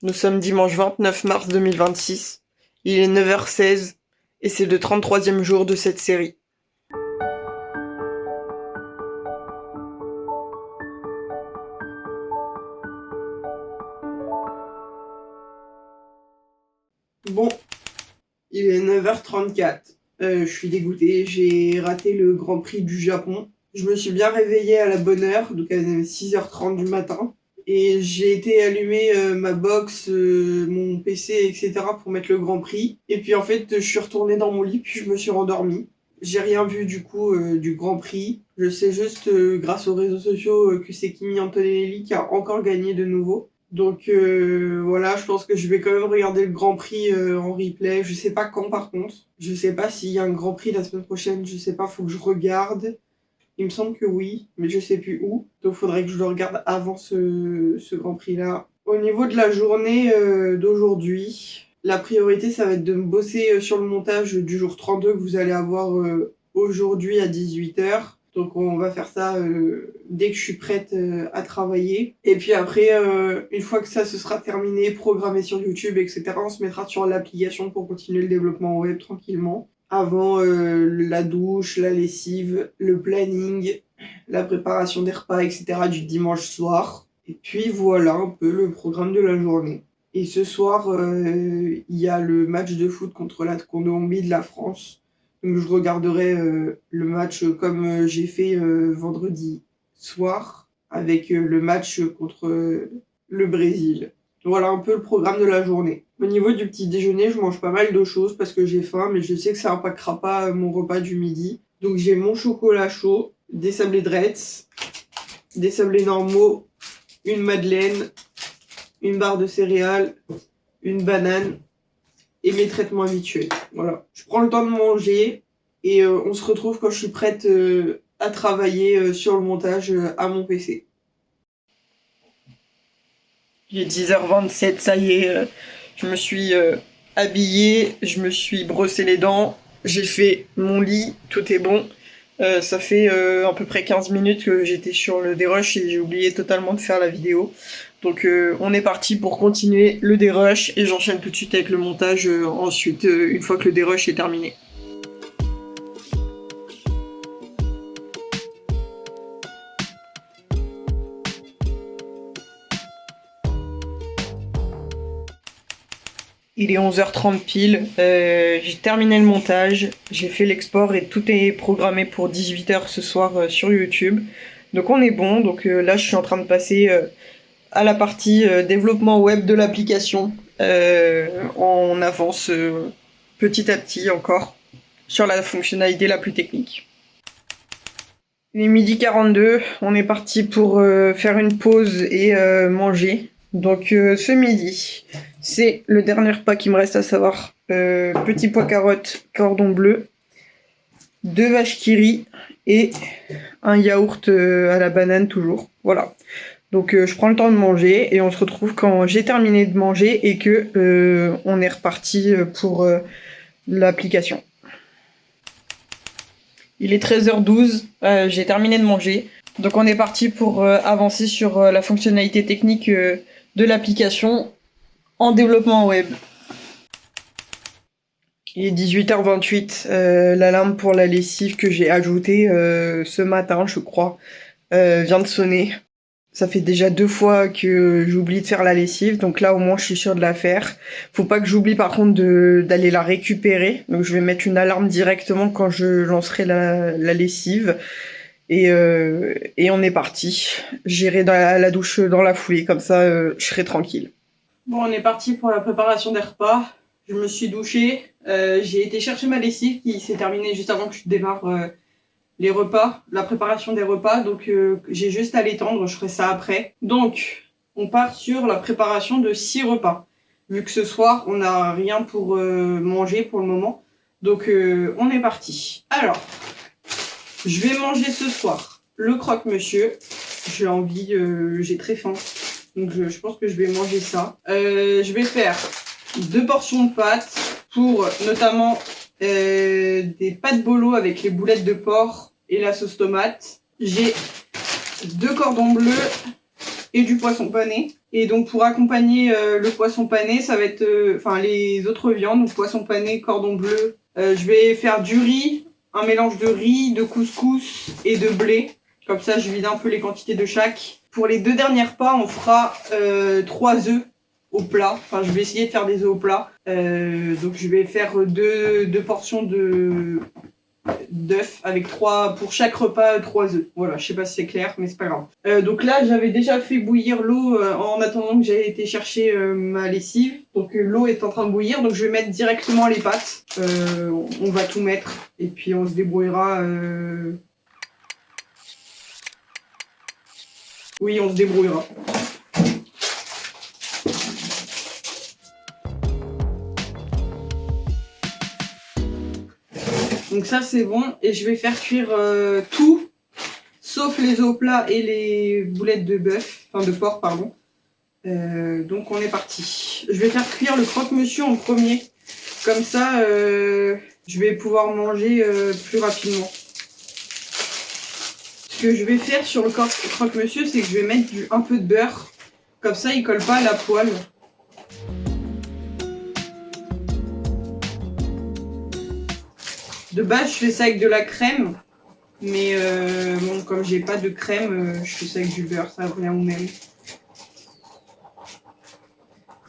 Nous sommes dimanche 29 mars 2026. Il est 9h16 et c'est le 33e jour de cette série. Bon, il est 9h34. Je suis dégoûtée, j'ai raté le Grand Prix du Japon. Je me suis bien réveillée à la bonne heure, donc à 6h30 du matin. Et j'ai été allumer ma box, mon PC, etc. pour mettre le Grand Prix. Et puis en fait, je suis retournée dans mon lit, puis je me suis rendormie. J'ai rien vu du coup du Grand Prix. Je sais juste grâce aux réseaux sociaux que c'est Kimi Antonelli qui a encore gagné de nouveau. Donc voilà, je pense que je vais quand même regarder le Grand Prix en replay. Je sais pas quand par contre. Je sais pas s'il y a un Grand Prix la semaine prochaine. Je sais pas, faut que je regarde. Il me semble que oui, mais je sais plus où. Donc faudrait que je le regarde avant ce Grand Prix-là. Au niveau de la journée d'aujourd'hui, la priorité, ça va être de me bosser sur le montage du jour 32 que vous allez avoir aujourd'hui à 18h. Donc on va faire ça dès que je suis prête à travailler. Et puis après, une fois que ça se sera terminé, programmé sur YouTube, etc., on se mettra sur l'application pour continuer le développement web tranquillement. Avant la douche, la lessive, le planning, la préparation des repas, etc. du dimanche soir. Et puis voilà un peu le programme de la journée. Et ce soir, il y a le match de foot contre la Colombie de la France. Donc je regarderai le match comme j'ai fait vendredi soir avec le match contre le Brésil. Voilà un peu le programme de la journée. Au niveau du petit déjeuner, je mange pas mal de choses parce que j'ai faim, mais je sais que ça impactera pas mon repas du midi. Donc j'ai mon chocolat chaud, des sablés Dretz, des sablés normaux, une madeleine, une barre de céréales, une banane et mes traitements habituels. Voilà. Je prends le temps de manger et on se retrouve quand je suis prête à travailler sur le montage à mon PC. Il est 10h27, ça y est, je me suis habillée, je me suis brossé les dents, j'ai fait mon lit, tout est bon. Ça fait à peu près 15 minutes que j'étais sur le dérush et j'ai oublié totalement de faire la vidéo. Donc on est parti pour continuer le dérush et j'enchaîne tout de suite avec le montage ensuite, une fois que le dérush est terminé. Il est 11h30 pile, j'ai terminé le montage, j'ai fait l'export et tout est programmé pour 18h ce soir sur YouTube. Donc on est bon, donc là je suis en train de passer à la partie développement web de l'application. On avance petit à petit encore sur la fonctionnalité la plus technique. Il est 12h42, on est parti pour faire une pause et manger. Donc ce midi, c'est le dernier repas qui me reste à savoir. Petit pois carottes, cordon bleu, 2 vaches qui rient et un yaourt à la banane toujours. Voilà. Donc je prends le temps de manger et on se retrouve quand j'ai terminé de manger et que on est reparti pour l'application. Il est 13h12, j'ai terminé de manger. Donc on est parti pour avancer sur la fonctionnalité technique de l'application en développement web. Il est 18h28, l'alarme pour la lessive que j'ai ajoutée ce matin, je crois, vient de sonner. Ça fait déjà 2 fois que j'oublie de faire la lessive, donc là au moins je suis sûre de la faire. Faut pas que j'oublie par contre d'aller la récupérer, donc je vais mettre une alarme directement quand je lancerai la lessive. Et on est parti. J'irai dans la douche dans la foulée, comme ça je serai tranquille. Bon, on est parti pour la préparation des repas. Je me suis douchée, j'ai été chercher ma lessive qui s'est terminée juste avant que je démarre les repas, la préparation des repas, donc j'ai juste à l'étendre, je ferai ça après. Donc, on part sur la préparation de 6 repas. Vu que ce soir, on n'a rien pour manger pour le moment, donc on est parti. Alors, je vais manger ce soir le croque-monsieur. J'ai envie, j'ai très faim, donc je pense que je vais manger ça. Je vais faire 2 portions de pâtes pour notamment des pâtes bolo avec les boulettes de porc et la sauce tomate. J'ai 2 cordons bleus et du poisson pané. Et donc pour accompagner le poisson pané, ça va être les autres viandes, donc poisson pané, cordon bleu. Je vais faire du riz, un mélange de riz, de couscous et de blé. Comme ça, je vide un peu les quantités de chaque. Pour les 2 derniers repas, on fera 3 œufs au plat. Enfin, je vais essayer de faire des œufs au plat. Donc je vais faire deux portions d'œufs avec pour chaque repas 3 œufs. Voilà, je sais pas si c'est clair, mais c'est pas grave. Donc là, j'avais déjà fait bouillir l'eau en attendant que j'aille été chercher ma lessive. Donc l'eau est en train de bouillir, donc je vais mettre directement les pâtes. On va tout mettre et puis on se débrouillera. Oui, on se débrouillera. Donc ça c'est bon et je vais faire cuire tout sauf les œufs au plat et les boulettes de porc pardon. Donc on est parti. Je vais faire cuire le croque-monsieur en premier. Comme ça je vais pouvoir manger plus rapidement. Ce que je vais faire sur le croque-monsieur, c'est que je vais mettre un peu de beurre. Comme ça il colle pas à la poêle. De base, je fais ça avec de la crème, mais bon, comme j'ai pas de crème, je fais ça avec du beurre, ça revient au même.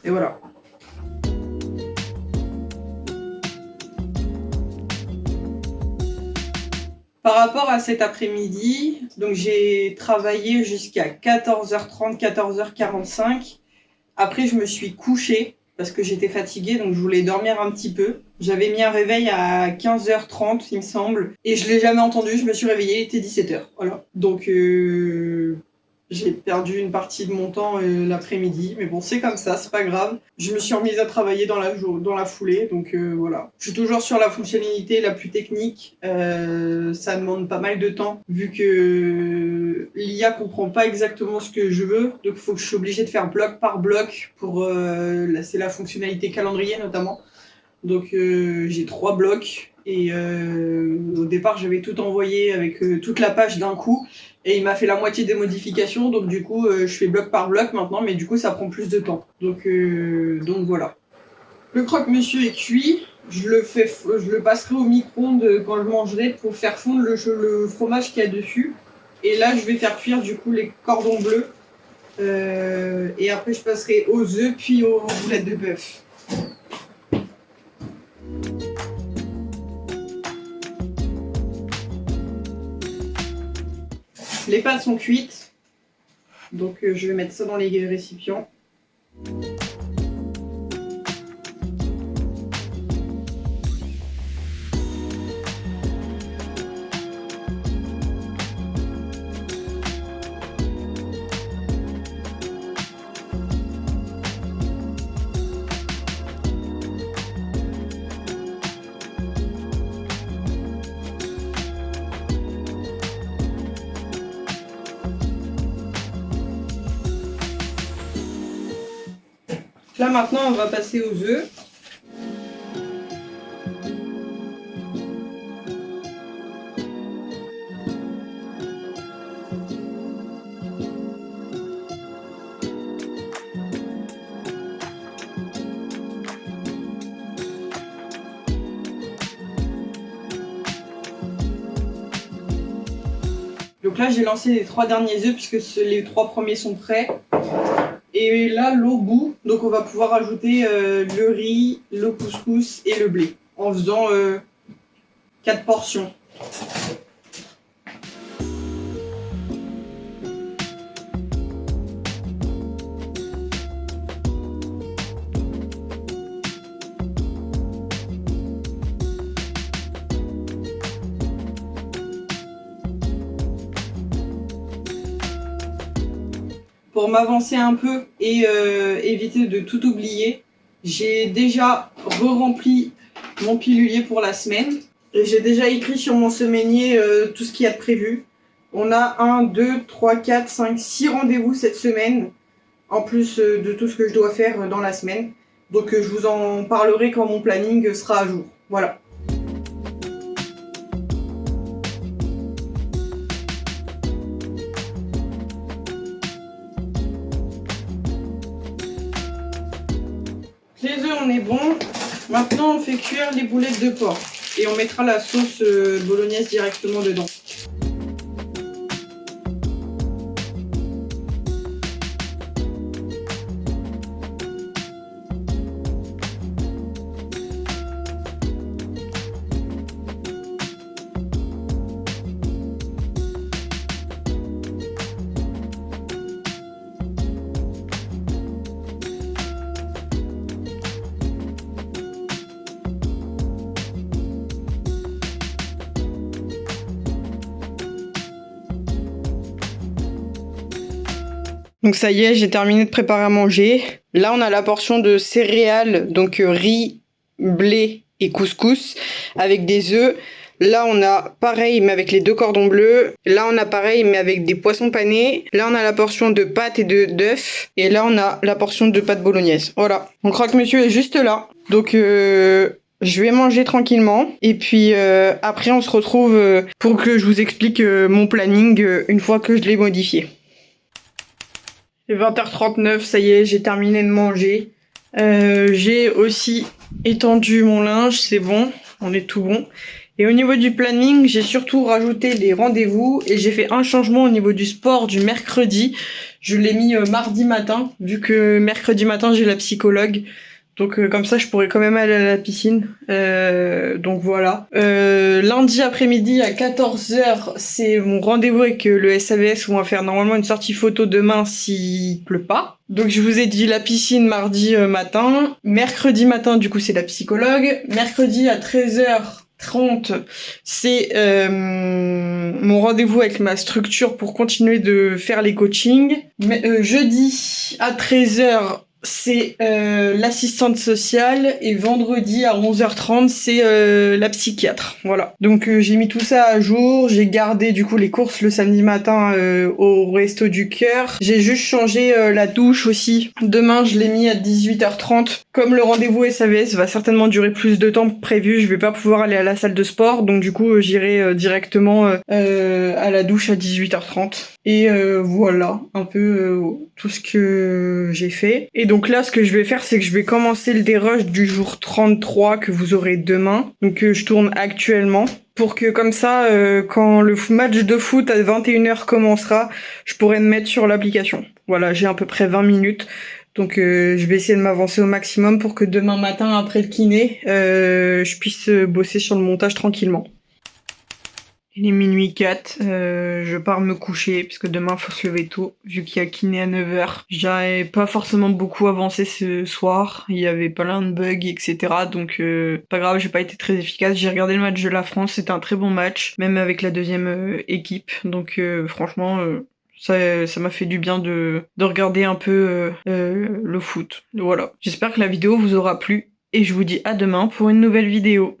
Et voilà. Par rapport à cet après-midi, donc j'ai travaillé jusqu'à 14h30, 14h45. Après, je me suis couchée parce que j'étais fatiguée, donc je voulais dormir un petit peu. J'avais mis un réveil à 15h30, il me semble, et je l'ai jamais entendu. Je me suis réveillée, il était 17h. Voilà. Donc j'ai perdu une partie de mon temps l'après-midi, mais bon, c'est comme ça, c'est pas grave. Je me suis remise à travailler dans la foulée, donc voilà. Je suis toujours sur la fonctionnalité la plus technique. Ça demande pas mal de temps, vu que l'IA comprend pas exactement ce que je veux, donc il faut que je suis obligée de faire bloc par bloc pour c'est la fonctionnalité calendrier notamment. Donc j'ai 3 blocs et au départ j'avais tout envoyé avec toute la page d'un coup et il m'a fait la moitié des modifications, donc du coup je fais bloc par bloc maintenant, mais du coup ça prend plus de temps. Donc voilà. Le croque-monsieur est cuit, je le passerai au micro-ondes quand je mangerai pour faire fondre le fromage qu'il y a dessus. Et là je vais faire cuire du coup les cordons bleus et après je passerai aux œufs puis aux boulettes de bœuf. Les pâtes sont cuites, donc je vais mettre ça dans les récipients. Là maintenant on va passer aux œufs. Donc là j'ai lancé les 3 derniers œufs puisque les 3 premiers sont prêts. Et là, l'eau bout, donc on va pouvoir ajouter le riz, le couscous et le blé en faisant 4 portions. Pour m'avancer un peu et éviter de tout oublier, j'ai déjà re-rempli mon pilulier pour la semaine. Et j'ai déjà écrit sur mon semainier tout ce qu'il y a de prévu. On a 1, 2, 3, 4, 5, 6 rendez-vous cette semaine, en plus de tout ce que je dois faire dans la semaine. Donc je vous en parlerai quand mon planning sera à jour. Voilà. Les œufs, on est bon. Maintenant, on fait cuire les boulettes de porc. Et on mettra la sauce bolognaise directement dedans. Donc ça y est, j'ai terminé de préparer à manger. Là, on a la portion de céréales, donc riz, blé et couscous, avec des œufs. Là, on a pareil, mais avec les 2 cordons bleus. Là, on a pareil, mais avec des poissons panés. Là, on a la portion de pâtes et d'œufs. Et là, on a la portion de pâtes bolognaise. Voilà. Mon croque-monsieur est juste là. Donc, je vais manger tranquillement. Et puis, après, on se retrouve pour que je vous explique mon planning une fois que je l'ai modifié. C'est 20h39, ça y est, j'ai terminé de manger. J'ai aussi étendu mon linge, c'est bon, on est tout bon. Et au niveau du planning, j'ai surtout rajouté des rendez-vous et j'ai fait un changement au niveau du sport du mercredi. Je l'ai mis mardi matin, vu que mercredi matin j'ai la psychologue. Donc comme ça je pourrais quand même aller à la piscine. Donc voilà. Lundi après-midi à 14h, c'est mon rendez-vous avec le SAVS où on va faire normalement une sortie photo demain s'il pleut pas. Donc je vous ai dit la piscine mardi matin. Mercredi matin du coup c'est la psychologue. Mercredi à 13h30, c'est mon rendez-vous avec ma structure pour continuer de faire les coachings. Mais, jeudi à 13h, c'est l'assistante sociale et vendredi à 11h30 c'est la psychiatre. Voilà. Donc j'ai mis tout ça à jour, j'ai gardé du coup les courses le samedi matin au Resto du Cœur. J'ai juste changé la douche aussi. Demain je l'ai mis à 18h30. Comme le rendez-vous SAVS va certainement durer plus de temps que prévu, je vais pas pouvoir aller à la salle de sport, donc du coup j'irai directement à la douche à 18h30. Et voilà un peu tout ce que j'ai fait. Et donc là, ce que je vais faire, c'est que je vais commencer le dérush du jour 33 que vous aurez demain. Donc je tourne actuellement. Pour que comme ça, quand le match de foot à 21h commencera, je pourrai me mettre sur l'application. Voilà, j'ai à peu près 20 minutes. Donc je vais essayer de m'avancer au maximum pour que demain matin, après le kiné, je puisse bosser sur le montage tranquillement. Il est minuit 4, je pars me coucher parce que demain faut se lever tôt vu qu'il y a kiné à 9h. J'avais pas forcément beaucoup avancé ce soir, il y avait plein de bugs etc. Donc pas grave, j'ai pas été très efficace. J'ai regardé le match de la France, c'était un très bon match, même avec la deuxième équipe. Donc franchement ça m'a fait du bien de regarder un peu le foot. Voilà. J'espère que la vidéo vous aura plu et je vous dis à demain pour une nouvelle vidéo.